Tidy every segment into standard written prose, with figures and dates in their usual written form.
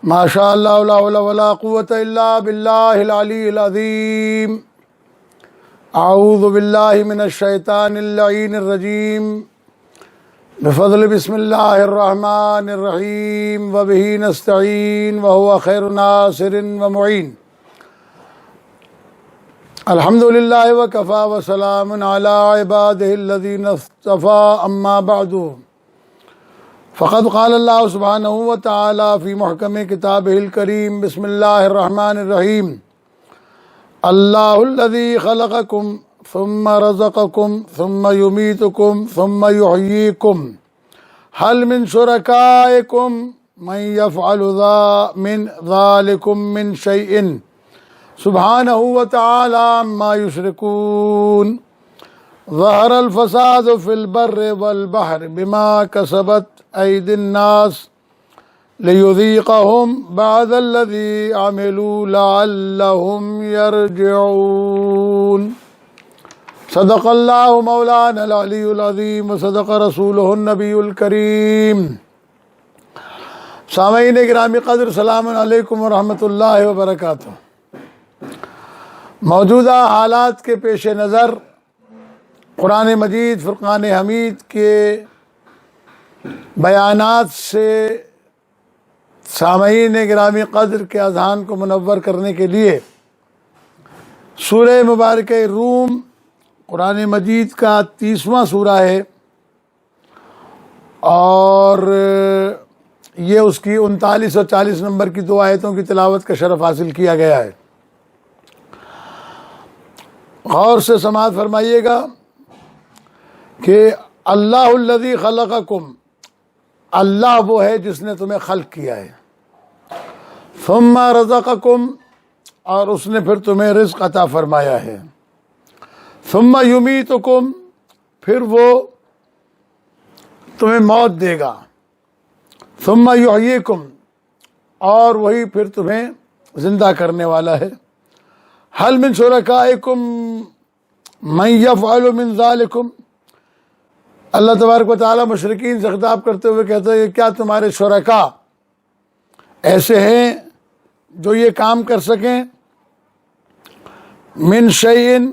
ما شاء اللہ لا حول ولا قوۃ الا باللہ العلی العظیم۔ اعوذ باللہ من الشیطان اللعین الرجیم، بفضل بسم اللہ الرحمن الرحیم، وبہ نستعین وہو خیر ناصر ومعین۔ الحمد للہ وکفی وسلام علی عبادہ الذین اصطفی، اما بعد فقد قال اللہ سبحانہ وتعالی فی محکم کتابہ الکریم، بسم اللہ الرحمن الرحیم۔ اللہ الذی خلقکم ثم رزقکم ثم یمیتکم ثم یحییکم، هل من شرکائکم من یفعل من ذالکم من شیء سبحانہ وتعالی عما یشرکون۔ ظہر الفساد فی البر والبحر بما کسبت ایدی الناس لیذیقہم بعض الذی عملوا لعلہم یرجعون۔ صدق اللہ مولانا العلی العظیم وصدق رسولہ النبی الکریم۔ سامعین گرامی قدر، السلام علیکم ورحمۃ اللہ وبرکاتہ۔ موجودہ حالات کے پیش نظر قرآن مجید فرقان حمید کے بیانات سے سامعین گرامی قدر کے اذہان کو منور کرنے کے لیے سورہ مبارکہ روم قرآن مجید کا 30واں سورہ ہے، اور یہ اس کی 39 اور 40 نمبر کی 2 آیتوں کی تلاوت کا شرف حاصل کیا گیا ہے۔ غور سے سماعت فرمائیے گا کہ اللہ الذی خلقکم، اللہ وہ ہے جس نے تمہیں خلق کیا ہے، ثم رزقکم، اور اس نے پھر تمہیں رزق عطا فرمایا ہے، ثم یمیتکم، پھر وہ تمہیں موت دے گا، ثم یحییکم، اور وہی پھر تمہیں زندہ کرنے والا ہے۔ هل من شرکائکم من یفعل من ذالکم، اللہ تبارک و تعالیٰ مشرکین سے خطاب کرتے ہوئے کہتے ہیں کہ کیا تمہارے شرکاء ایسے ہیں جو یہ کام کر سکیں؟ من شیئن،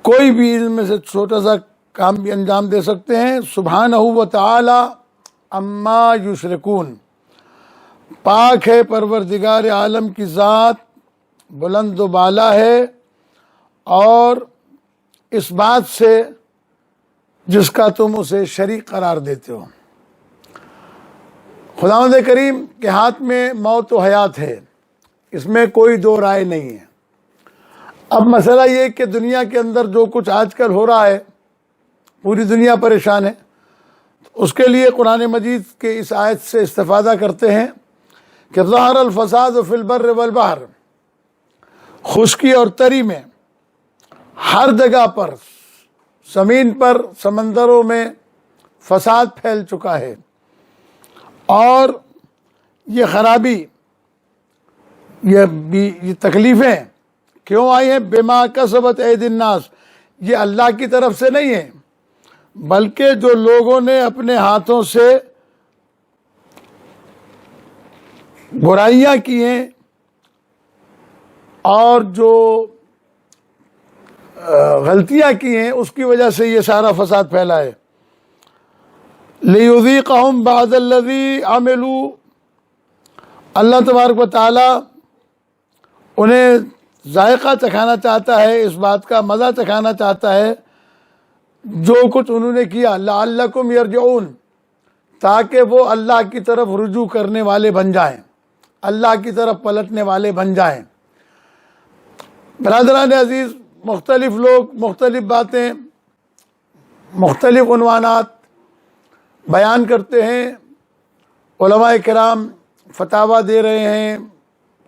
کوئی بھی ان میں سے چھوٹا سا کام بھی انجام دے سکتے ہیں۔ سبحانہ و تعالی اما یشرکون، پاک ہے پروردگار عالم کی ذات، بلند و بالا ہے، اور اس بات سے جس کا تم اسے شریک قرار دیتے ہو۔ خداوند کریم کے ہاتھ میں موت و حیات ہے، اس میں کوئی دو رائے نہیں ہے۔ اب مسئلہ یہ کہ دنیا کے اندر جو کچھ آج کل ہو رہا ہے، پوری دنیا پریشان ہے، اس کے لیے قرآن مجید کے اس آیت سے استفادہ کرتے ہیں کہ ظہر الفساد فی البر والبحر، خشکی اور تری میں، ہر جگہ پر، زمین پر، سمندروں میں فساد پھیل چکا ہے، اور یہ خرابی، یہ تکلیفیں کیوں آئی ہیں؟ بما کسبت ایدی الناس، یہ اللہ کی طرف سے نہیں ہے، بلکہ جو لوگوں نے اپنے ہاتھوں سے برائیاں کی ہیں اور جو غلطیاں کی ہیں، اس کی وجہ سے یہ سارا فساد پھیلا ہے۔ لیذیقہم بعض الذی عملوا، اللہ تبارک و تعالی انہیں ذائقہ چکھانا چاہتا ہے، اس بات کا مزہ چکھانا چاہتا ہے جو کچھ انہوں نے کیا، لعلکم یرجعون، تاکہ وہ اللہ کی طرف رجوع کرنے والے بن جائیں، اللہ کی طرف پلٹنے والے بن جائیں۔ برادران عزیز، مختلف لوگ مختلف باتیں، مختلف عنوانات بیان کرتے ہیں، علماء کرام فتاویٰ دے رہے ہیں،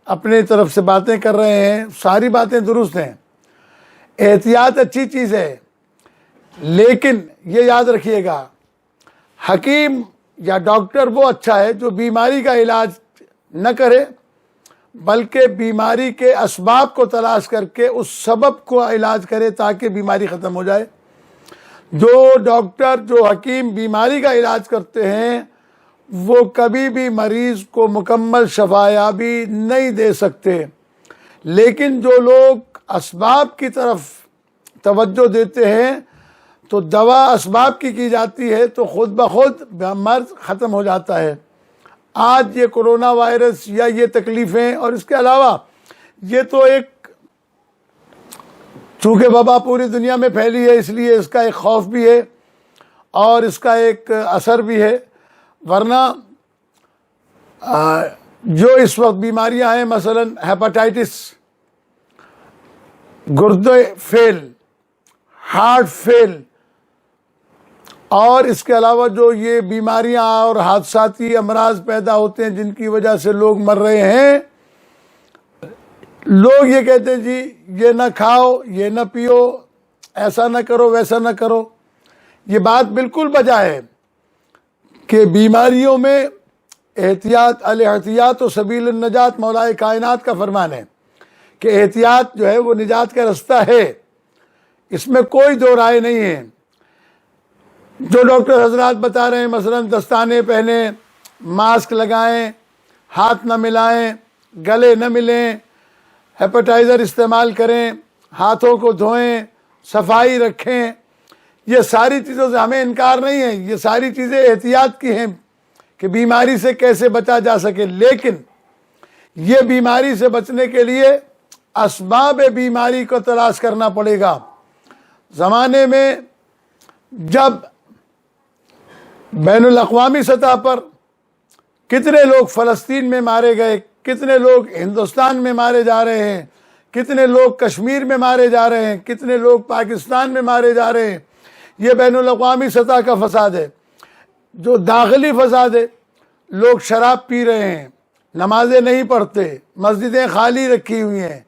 اپنے طرف سے باتیں کر رہے ہیں، ساری باتیں درست ہیں، احتیاط اچھی چیز ہے، لیکن یہ یاد رکھیے گا، حکیم یا ڈاکٹر وہ اچھا ہے جو بیماری کا علاج نہ کرے، بلکہ بیماری کے اسباب کو تلاش کر کے اس سبب کو علاج کرے تاکہ بیماری ختم ہو جائے۔ جو ڈاکٹر، جو حکیم بیماری کا علاج کرتے ہیں، وہ کبھی بھی مریض کو مکمل شفایابی نہیں دے سکتے، لیکن جو لوگ اسباب کی طرف توجہ دیتے ہیں تو دوا اسباب کی جاتی ہے تو خود بخود مرض ختم ہو جاتا ہے۔ آج یہ کرونا وائرس یا یہ تکلیفیں اور اس کے علاوہ یہ تو ایک چونکہ وبا پوری دنیا میں پھیلی ہے، اس لیے اس کا ایک خوف بھی ہے اور اس کا ایک اثر بھی ہے، ورنہ جو اس وقت بیماریاں ہیں مثلا ہیپاٹائٹس، گردے فیل، ہارٹ فیل، اور اس کے علاوہ جو یہ بیماریاں اور حادثاتی امراض پیدا ہوتے ہیں جن کی وجہ سے لوگ مر رہے ہیں، لوگ یہ کہتے ہیں جی یہ نہ کھاؤ، یہ نہ پیو، ایسا نہ کرو، ویسا نہ کرو۔ یہ بات بالکل بجا ہے کہ بیماریوں میں احتیاط، الاحتیاط و سبیل النجات مولا کائنات کا فرمان ہے کہ احتیاط جو ہے وہ نجات کا رستہ ہے، اس میں کوئی دو رائے نہیں ہے۔ جو ڈاکٹر حضرات بتا رہے ہیں مثلا دستانے پہنیں، ماسک لگائیں، ہاتھ نہ ملائیں، گلے نہ ملیں، ہیپاٹائزر استعمال کریں، ہاتھوں کو دھوئیں، صفائی رکھیں، یہ ساری چیزوں سے ہمیں انکار نہیں ہے، یہ ساری چیزیں احتیاط کی ہیں کہ بیماری سے کیسے بچا جا سکے، لیکن یہ بیماری سے بچنے کے لیے اسباب بیماری کو تلاش کرنا پڑے گا۔ زمانے میں جب بین الاقوامی سطح پر کتنے لوگ فلسطین میں مارے گئے، کتنے لوگ ہندوستان میں مارے جا رہے ہیں، کتنے لوگ کشمیر میں مارے جا رہے ہیں، کتنے لوگ پاکستان میں مارے جا رہے ہیں، یہ بین الاقوامی سطح کا فساد ہے۔ جو داخلی فساد ہے، لوگ شراب پی رہے ہیں، نمازیں نہیں پڑھتے، مسجدیں خالی رکھی ہوئی ہیں،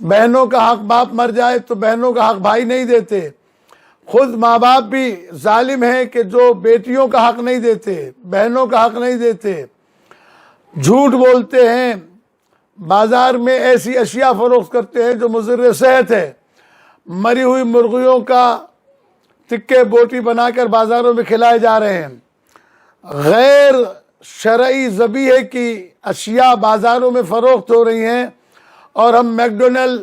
بہنوں کا حق باپ مر جائے تو بہنوں کا حق بھائی نہیں دیتے، خود ماں باپ بھی ظالم ہیں کہ جو بیٹیوں کا حق نہیں دیتے، بہنوں کا حق نہیں دیتے، جھوٹ بولتے ہیں، بازار میں ایسی اشیاء فروخت کرتے ہیں جو مضر صحت ہے، مری ہوئی مرغیوں کا تکے بوٹی بنا کر بازاروں میں کھلائے جا رہے ہیں، غیر شرعی ذبیحے کی اشیاء بازاروں میں فروخت ہو رہی ہیں، اور ہم میکڈونلڈ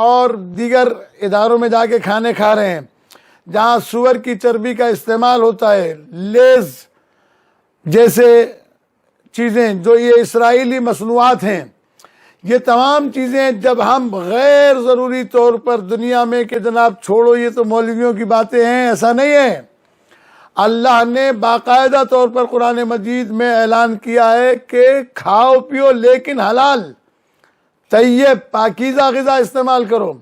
اور دیگر اداروں میں جا کے کھانے کھا رہے ہیں جہاں سور کی چربی کا استعمال ہوتا ہے، لیز جیسے چیزیں جو یہ اسرائیلی مصنوعات ہیں، یہ تمام چیزیں جب ہم غیر ضروری طور پر دنیا میں کہ جناب چھوڑو یہ تو مولویوں کی باتیں ہیں، ایسا نہیں ہے۔ اللہ نے باقاعدہ طور پر قرآن مجید میں اعلان کیا ہے کہ کھاؤ پیو لیکن حلال، طیب، پاکیزہ غذا استعمال کرو۔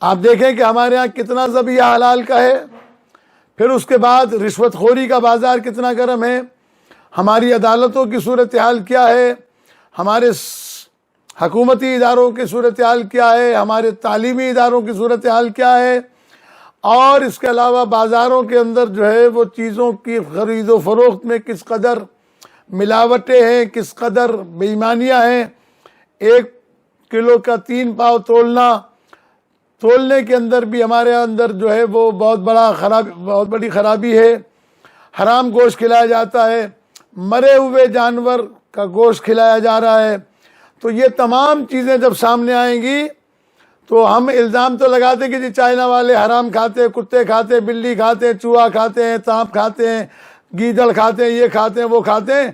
آپ دیکھیں کہ ہمارے ہاں کتنا ذبیحہ حلال کا ہے، پھر اس کے بعد رشوت خوری کا بازار کتنا گرم ہے، ہماری عدالتوں کی صورتحال کیا ہے، ہمارے حکومتی اداروں کی صورتحال کیا ہے، ہمارے تعلیمی اداروں کی صورتحال کیا ہے، اور اس کے علاوہ بازاروں کے اندر جو ہے وہ چیزوں کی خرید و فروخت میں کس قدر ملاوٹیں ہیں، کس قدر بے ایمانیاں ہیں۔ 1 کلو کا 3 پاؤ تولنے کے اندر بھی ہمارے اندر جو ہے وہ بہت بڑی خرابی ہے۔ حرام گوشت کھلایا جاتا ہے، مرے ہوئے جانور کا گوشت کھلایا جا رہا ہے۔ تو یہ تمام چیزیں جب سامنے آئیں گی تو ہم الزام تو لگاتے کہ جی چائنا والے حرام کھاتے ہیں، کتے کھاتے ہیں، بلی کھاتے ہیں، چوہا کھاتے ہیں، سانپ کھاتے ہیں، گیدڑ کھاتے ہیں، یہ کھاتے ہیں، وہ کھاتے ہیں،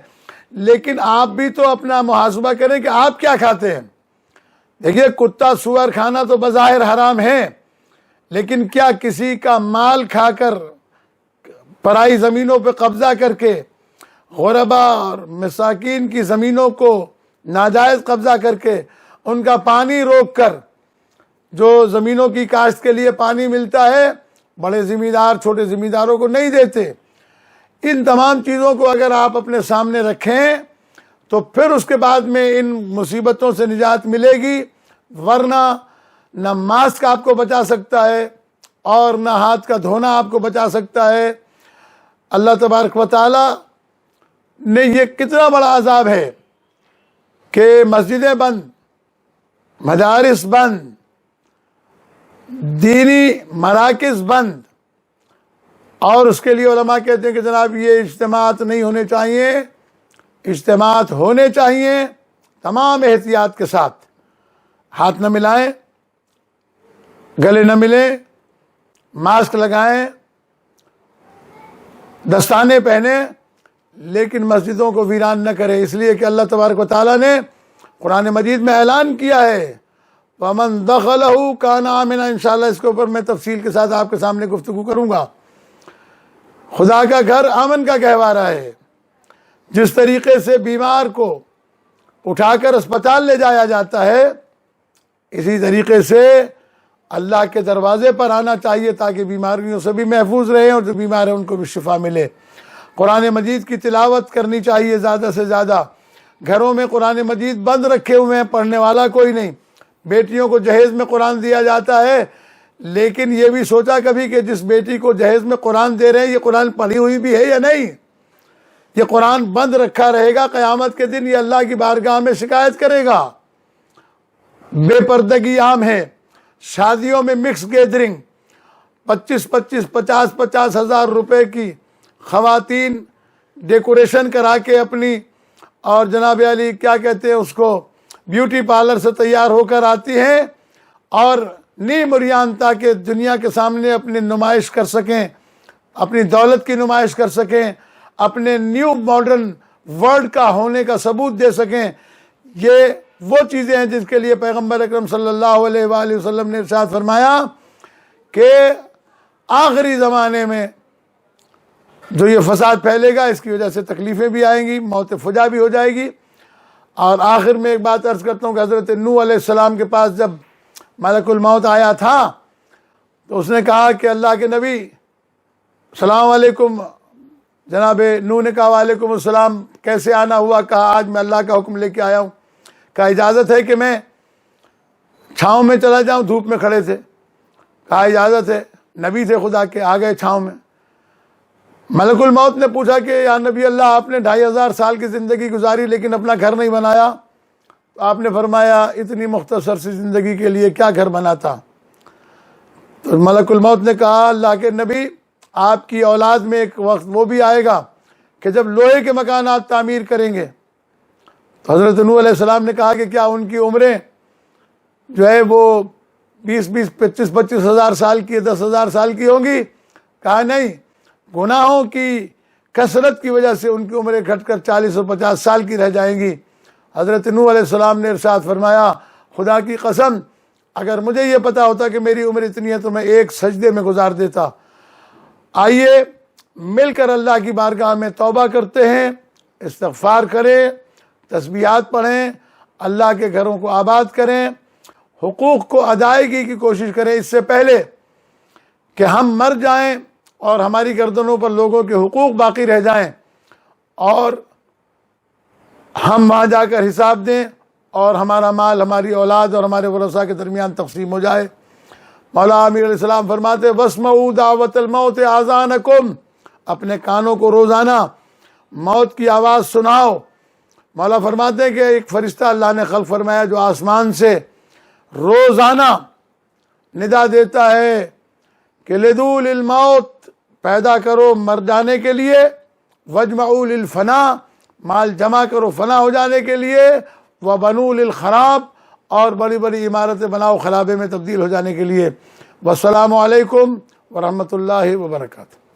لیکن آپ بھی تو اپنا محاسبہ کریں کہ آپ کیا کھاتے ہیں۔ دیکھیے کتا سور کھانا تو بظاہر حرام ہے، لیکن کیا کسی کا مال کھا کر، پرائی زمینوں پہ قبضہ کر کے، غربا اور مساکین کی زمینوں کو ناجائز قبضہ کر کے، ان کا پانی روک کر، جو زمینوں کی کاشت کے لیے پانی ملتا ہے بڑے زمیندار چھوٹے زمینداروں کو نہیں دیتے، ان تمام چیزوں کو اگر آپ اپنے سامنے رکھیں تو پھر اس کے بعد میں ان مصیبتوں سے نجات ملے گی، ورنہ نہ ماسک آپ کو بچا سکتا ہے اور نہ ہاتھ کا دھونا آپ کو بچا سکتا ہے۔ اللہ تبارک و تعالی نے یہ کتنا بڑا عذاب ہے کہ مسجدیں بند، مدارس بند، دینی مراکز بند، اور اس کے لیے علماء کہتے ہیں کہ جناب یہ اجتماعات نہیں ہونے چاہیے، اجتماعات ہونے چاہیے تمام احتیاط کے ساتھ، ہاتھ نہ ملائیں، گلے نہ ملیں، ماسک لگائیں، دستانے پہنیں، لیکن مسجدوں کو ویران نہ کریں، اس لیے کہ اللہ تبارک و تعالیٰ نے قرآن مجید میں اعلان کیا ہے وَمَن دَخَلَهُ كَانَ آمِنًا۔ انشاءاللہ اس کے اوپر میں تفصیل کے ساتھ آپ کے سامنے گفتگو کروں گا۔ خدا کا گھر امن کا گہوارہ ہے۔ جس طریقے سے بیمار کو اٹھا کر اسپتال لے جایا جاتا ہے، اسی طریقے سے اللہ کے دروازے پر آنا چاہیے تاکہ بیماریوں سے بھی محفوظ رہیں اور جو بیمار ہیں ان کو بھی شفا ملے۔ قرآن مجید کی تلاوت کرنی چاہیے زیادہ سے زیادہ۔ گھروں میں قرآن مجید بند رکھے ہوئے ہیں، پڑھنے والا کوئی نہیں۔ بیٹیوں کو جہیز میں قرآن دیا جاتا ہے، لیکن یہ بھی سوچا کبھی کہ جس بیٹی کو جہیز میں قرآن دے رہے ہیں یہ قرآن پڑھی ہوئی بھی ہے یا نہیں؟ یہ قرآن بند رکھا رہے گا، قیامت کے دن یہ اللہ کی بارگاہ میں شکایت کرے گا۔ بے پردگی عام ہے، شادیوں میں مکس گیدرنگ، 50 ہزار روپے کی خواتین ڈیکوریشن کرا کے اپنی، اور جناب علی کیا کہتے ہیں اس کو، بیوٹی پارلر سے تیار ہو کر آتی ہیں اور نیم عریان تاکہ دنیا کے سامنے اپنی نمائش کر سکیں، اپنی دولت کی نمائش کر سکیں، اپنے نیو ماڈرن ورلڈ کا ہونے کا ثبوت دے سکیں۔ یہ وہ چیزیں ہیں جس کے لیے پیغمبر اکرم صلی اللہ علیہ وآلہ وسلم نے ارشاد فرمایا کہ آخری زمانے میں جو یہ فساد پھیلے گا اس کی وجہ سے تکلیفیں بھی آئیں گی، موت فجا بھی ہو جائے گی۔ اور آخر میں ایک بات عرض کرتا ہوں کہ حضرت نوح علیہ السلام کے پاس جب ملک الموت آیا تھا تو اس نے کہا کہ اللہ کے نبی السلام علیکم، جناب نوح نے کہا وعلیکم السلام، کیسے آنا ہوا؟ کہا آج میں اللہ کا حکم لے کے آیا ہوں۔ کہا اجازت ہے کہ میں چھاؤں میں چلا جاؤں؟ دھوپ میں کھڑے تھے۔ کہا اجازت ہے، نبی تھے خدا کے، آ گئے چھاؤں میں۔ ملک الموت نے پوچھا کہ یا نبی اللہ آپ نے 2500 سال کی زندگی گزاری لیکن اپنا گھر نہیں بنایا، تو آپ نے فرمایا اتنی مختصر سی زندگی کے لیے کیا گھر بناتا؟ تو ملک الموت نے کہا اللہ کے نبی آپ کی اولاد میں ایک وقت وہ بھی آئے گا کہ جب لوہے کے مکانات تعمیر کریں گے۔ تو حضرت نوح علیہ السلام نے کہا کہ کیا ان کی عمریں جو ہے وہ 25 ہزار سال کی، 10,000 سال کی ہوں گی؟ کہا نہیں، گناہوں کی کثرت کی وجہ سے ان کی عمریں گھٹ کر 40 اور 50 سال کی رہ جائیں گی۔ حضرت نوح علیہ السلام نے ارشاد فرمایا خدا کی قسم اگر مجھے یہ پتا ہوتا کہ میری عمر اتنی ہے تو میں ایک سجدے میں گزار دیتا۔ آئیے مل کر اللہ کی بارگاہ میں توبہ کرتے ہیں، استغفار کریں، تسبیحات پڑھیں، اللہ کے گھروں کو آباد کریں، حقوق کو ادائیگی کی کوشش کریں اس سے پہلے کہ ہم مر جائیں اور ہماری گردنوں پر لوگوں کے حقوق باقی رہ جائیں اور ہم وہاں جا کر حساب دیں اور ہمارا مال ہماری اولاد اور ہمارے ورثاء کے درمیان تقسیم ہو جائے۔ مولا امیر علیہ السلام فرماتے وَاسْمَعُوا دَعْوَةَ الْمَوْتِ آذَانَكُمْ، اپنے کانوں کو روزانہ موت کی آواز سناؤ۔ مولا فرماتے ہیں کہ ایک فرشتہ اللہ نے خلق فرمایا جو آسمان سے روزانہ ندا دیتا ہے کہ لِدُولِ الْمَوْتِ، پیدا کرو مر جانے کے لیے، وَاجْمَعُوا لِلْفَنَا، مال جمع کرو فنا ہو جانے کے لیے، وَبَنُوا لِلْخَرَابِ، اور بڑی بڑی عمارتیں بناؤ خرابے میں تبدیل ہو جانے کے لیے۔ والسلام علیکم ورحمۃ اللہ وبرکاتہ۔